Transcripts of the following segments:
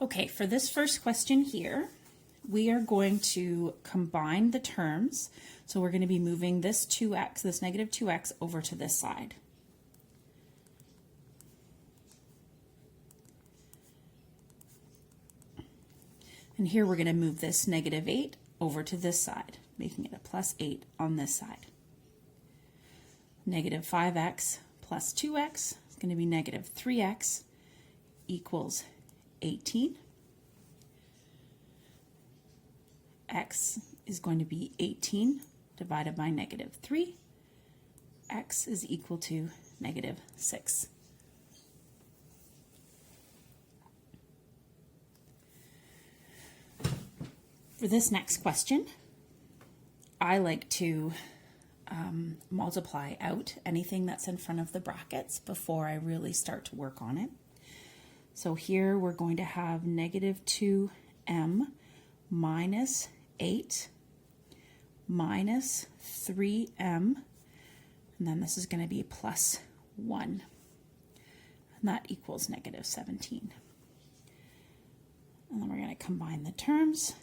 Okay, for this first question here, we are going to combine the terms. So we're going to be moving this 2x, this negative 2x, over to this side. And here we're going to move this negative 8 over to this side, making it a plus 8 on this side. Negative 5x plus 2x is going to be negative 3x equals 18. X is going to be 18 divided by negative 3. X is equal to negative 6. For this next question, I like to multiply out anything that's in front of the brackets before I really start to work on it. So here we're going to have negative 2m minus 8 minus 3m, and then this is going to be plus 1, and that equals negative 17. And then we're going to combine the terms.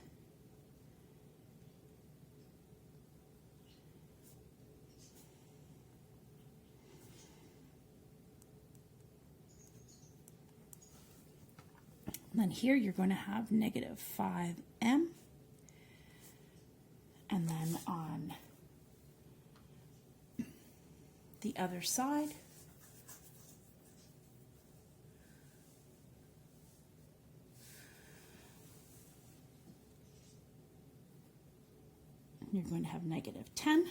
And then here you're going to have negative 5m, and then on the other side, you're going to have negative 10,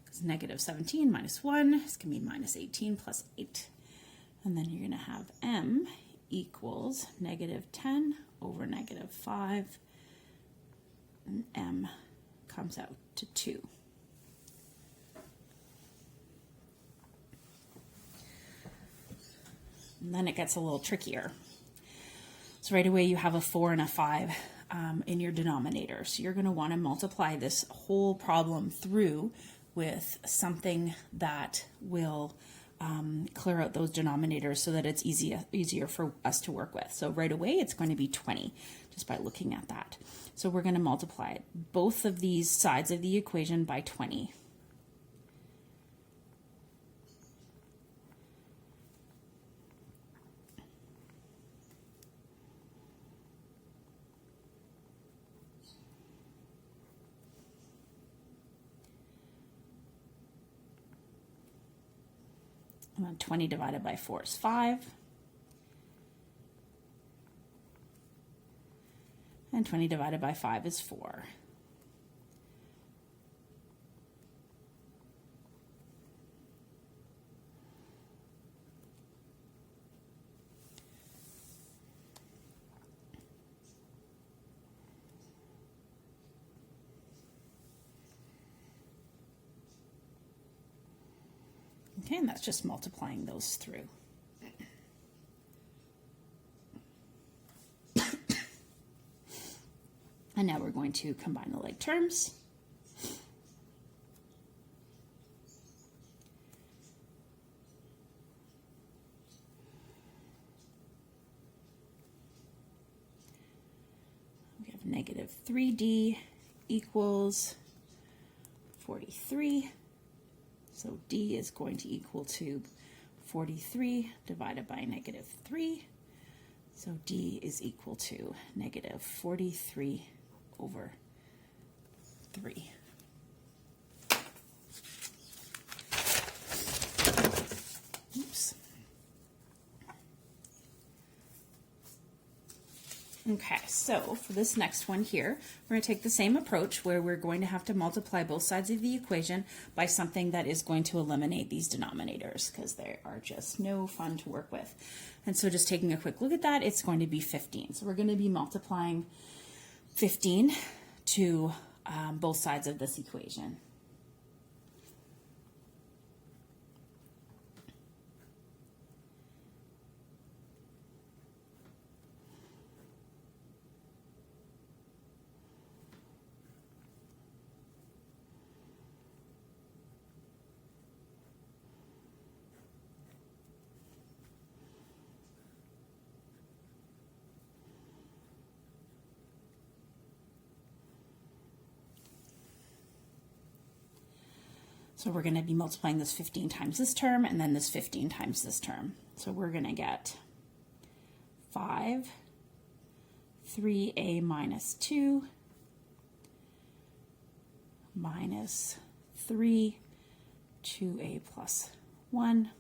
because negative 17 minus 1 is going to be minus 18 plus 8. And then you're going to have m equals negative 10 over negative 5, and m comes out to 2. And then it gets a little trickier. So right away you have a 4 and a 5 in your denominator. So you're going to want to multiply this whole problem through with something that will clear out those denominators so that it's easier for us to work with. So right away it's going to be 20 just by looking at that. So we're going to multiply both of these sides of the equation by 20. And then 20 divided by 4 is 5. And 20 divided by 5 is 4. Okay, and that's just multiplying those through. And now we're going to combine the like terms. We have negative 3d equals 43. So d is going to equal to 43 divided by negative 3. So d is equal to negative 43 over 3. Oops. Okay, so for this next one here, we're going to take the same approach where we're going to have to multiply both sides of the equation by something that is going to eliminate these denominators because they are just no fun to work with. And so just taking a quick look at that, it's going to be 15. So we're going to be multiplying 15 to both sides of this equation. So we're going to be multiplying this 15 times this term and then this 15 times this term. So we're going to get 5, 3a minus 2 minus 3, 2a plus 1.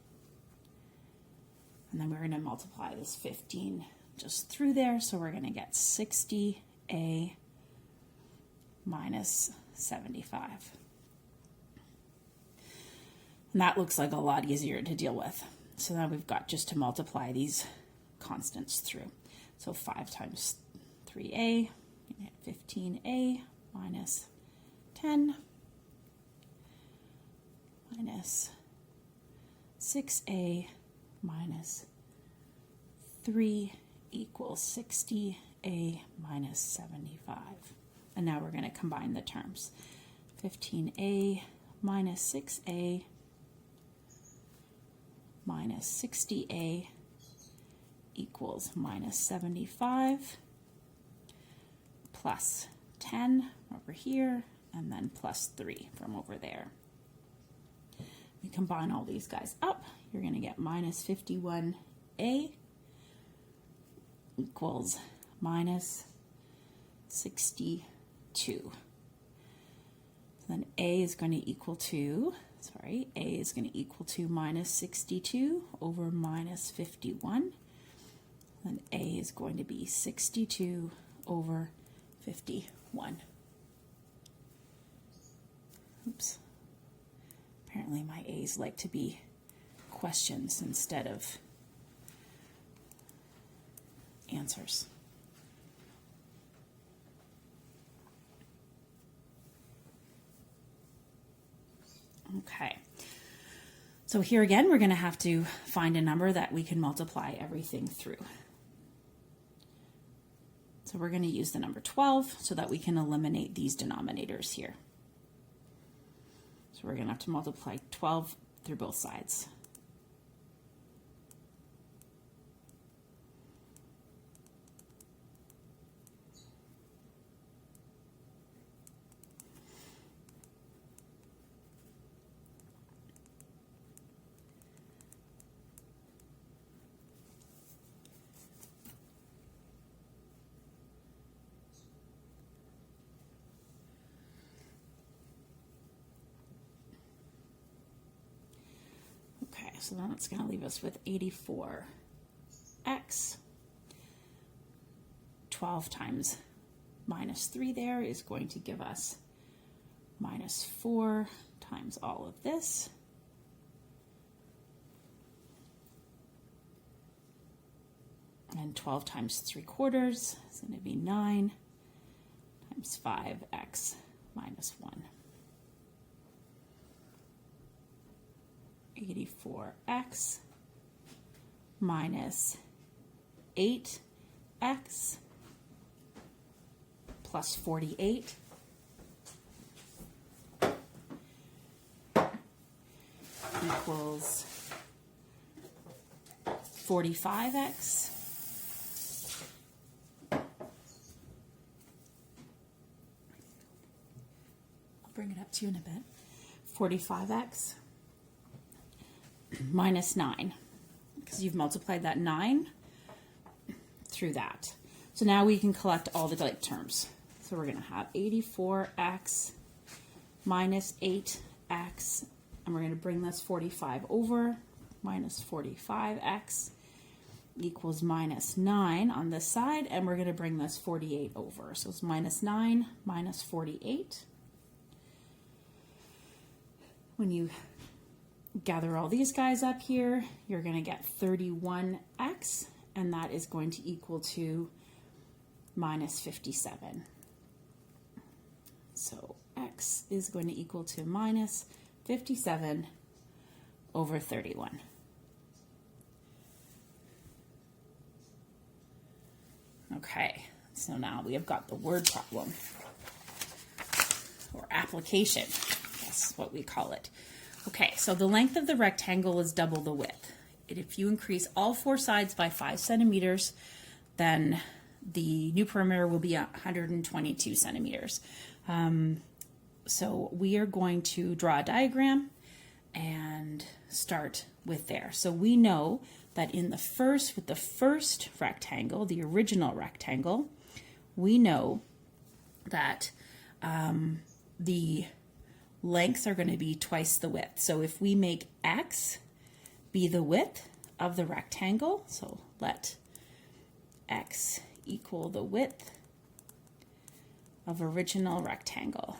And then we're going to multiply this 15 just through there. So we're going to get 60a minus 75. And that looks like a lot easier to deal with. So now we've got just to multiply these constants through. So 5 times 3a, 15a minus 10 minus 6a minus 3 equals 60a minus 75. And now we're going to combine the terms. 15a minus 6a minus 60a equals minus 75 plus 10 over here and then plus 3 from over there. You combine all these guys up, you're going to get minus 51a equals minus 62. So then a is going to equal to, a is going to equal to minus 62 over minus 51. Then a is going to be 62 over 51. Oops. Apparently my A's like to be questions instead of answers. Okay. So here again, we're going to have to find a number that we can multiply everything through. So we're going to use the number 12 so that we can eliminate these denominators here. So we're going to have to multiply 12 through both sides. Okay, so then it's going to leave us with 84x. 12 times minus 3 there is going to give us minus 4 times all of this. And 12 times 3/4 is going to be 9 times 5x minus 1. 84x minus 8x plus 48 equals 45x. I'll bring it up to you in a bit. 45x minus 9, because you've multiplied that 9 through that. So now we can collect all the like terms. So we're going to have 84x minus 8x, and we're going to bring this 45 over, minus 45x equals minus 9 on this side, and we're going to bring this 48 over. So it's minus 9 minus 48. When you gather all these guys up here, you're going to get 31x, and that is going to equal to minus 57. So x is going to equal to minus 57 over 31. Okay, so now we have got the word problem, or application, that's what we call it. Okay, so the length of the rectangle is double the width. If you increase all 4 sides by 5 centimeters, then the new perimeter will be 122 centimeters. So we are going to draw a diagram and start with there. So we know that with the first rectangle, the original rectangle, we know that the lengths are going to be twice the width. So if we make x be the width of the rectangle, so let x equal the width of original rectangle.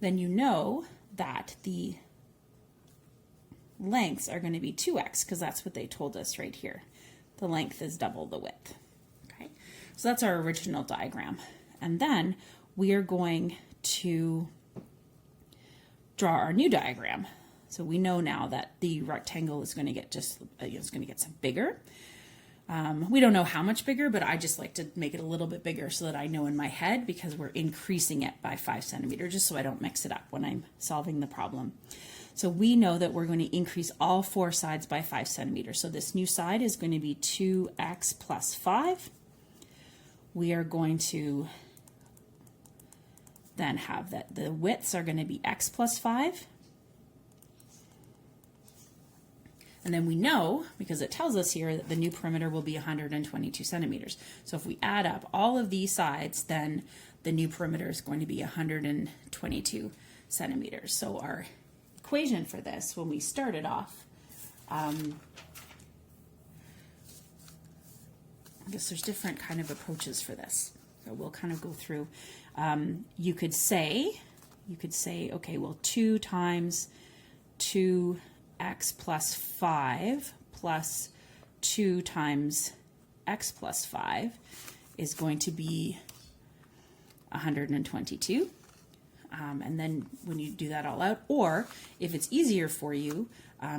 Then you know that the lengths are going to be 2x, because that's what they told us right here. The length is double the width. Okay, so that's our original diagram. And then we are going to draw our new diagram. So we know now that the rectangle is going to get some bigger. We don't know how much bigger, but I just like to make it a little bit bigger so that I know in my head, because we're increasing it by 5 centimeters, just so I don't mix it up when I'm solving the problem. So we know that we're going to increase all 4 sides by 5 centimeters. So this new side is going to be 2x plus 5. We are going to then have that the widths are going to be x plus 5. And then we know, because it tells us here, that the new perimeter will be 122 centimeters. So if we add up all of these sides, then the new perimeter is going to be 122 centimeters. So our equation for this, when we started off, I guess there's different kind of approaches for this. So we'll kind of go through. You could say, okay, well, 2 times 2x plus 5 plus 2 times x plus 5 is going to be 122. And then when you do that all out, or if it's easier for you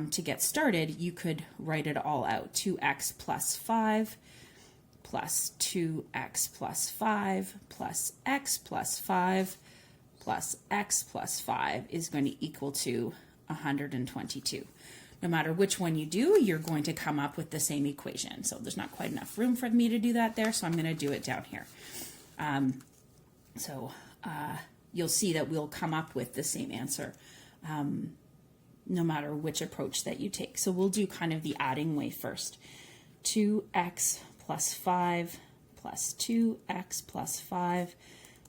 to get started, you could write it all out. 2x plus 5 plus 2x plus 5 plus x plus 5 plus x plus 5 is going to equal to 122. No matter which one you do, you're going to come up with the same equation. So there's not quite enough room for me to do that there, so I'm going to do it down here. You'll see that we'll come up with the same answer no matter which approach that you take. So we'll do kind of the adding way first. 2x plus 5 plus 2x plus 5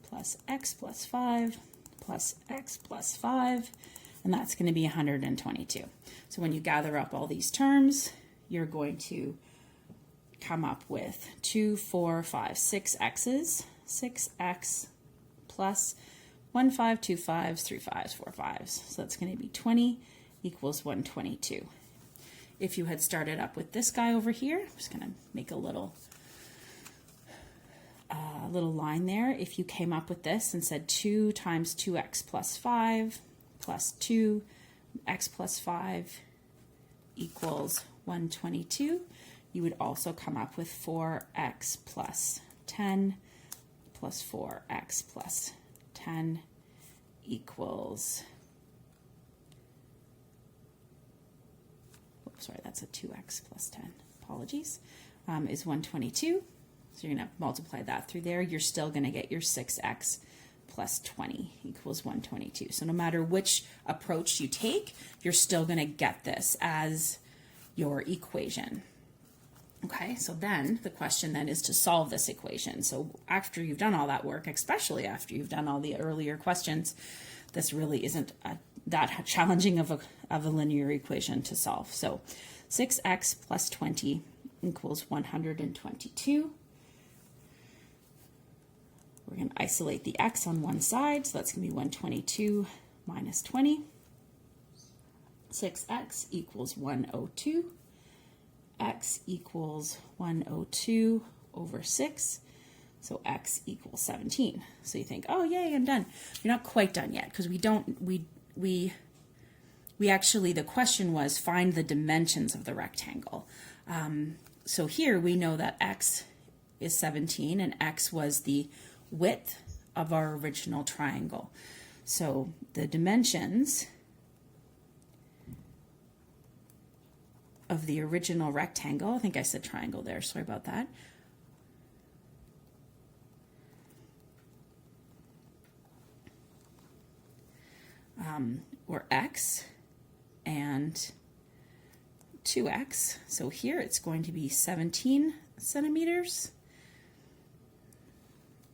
plus x plus 5 plus x plus 5, and that's going to be 122. So when you gather up all these terms, you're going to come up with 2, 4, 5, 6 x's, 6x plus 1, 5, 2 5s, 3 5s, 4 5s. So that's going to be 20 equals 122. If you had started up with this guy over here, I'm just going to make a little line there. If you came up with this and said 2 times 2x plus 5 plus 2x plus 5 equals 122, you would also come up with 4x plus 10 plus 4x plus 10 equals, oops, sorry, that's a 2x plus 10, apologies, is 122. So you're going to multiply that through there. You're still going to get your 6x plus 20 equals 122. So no matter which approach you take, you're still going to get this as your equation. Okay, so then the question then is to solve this equation. So after you've done all that work, especially after you've done all the earlier questions, this really isn't that challenging of a linear equation to solve. So 6x plus 20 equals 122. We're going to isolate the x on one side, so that's going to be 122 minus 20. 6x equals 102. X equals 102 over 6. So x equals 17. So you think, oh, yay, I'm done. You're not quite done yet, because we actually, the question was find the dimensions of the rectangle. So here we know that x is 17 and x was the width of our original triangle. So the dimensions of the original rectangle, I think I said triangle there, sorry about that, or x, and 2x. So here it's going to be 17 centimeters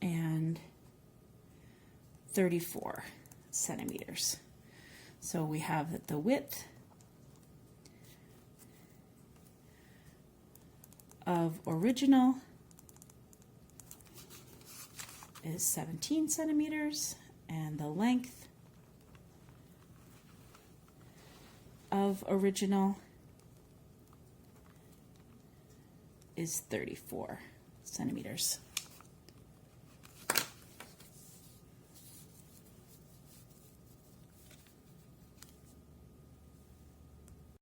and 34 centimeters. So we have that the width of original is 17 centimeters and the length of original is 34 centimeters.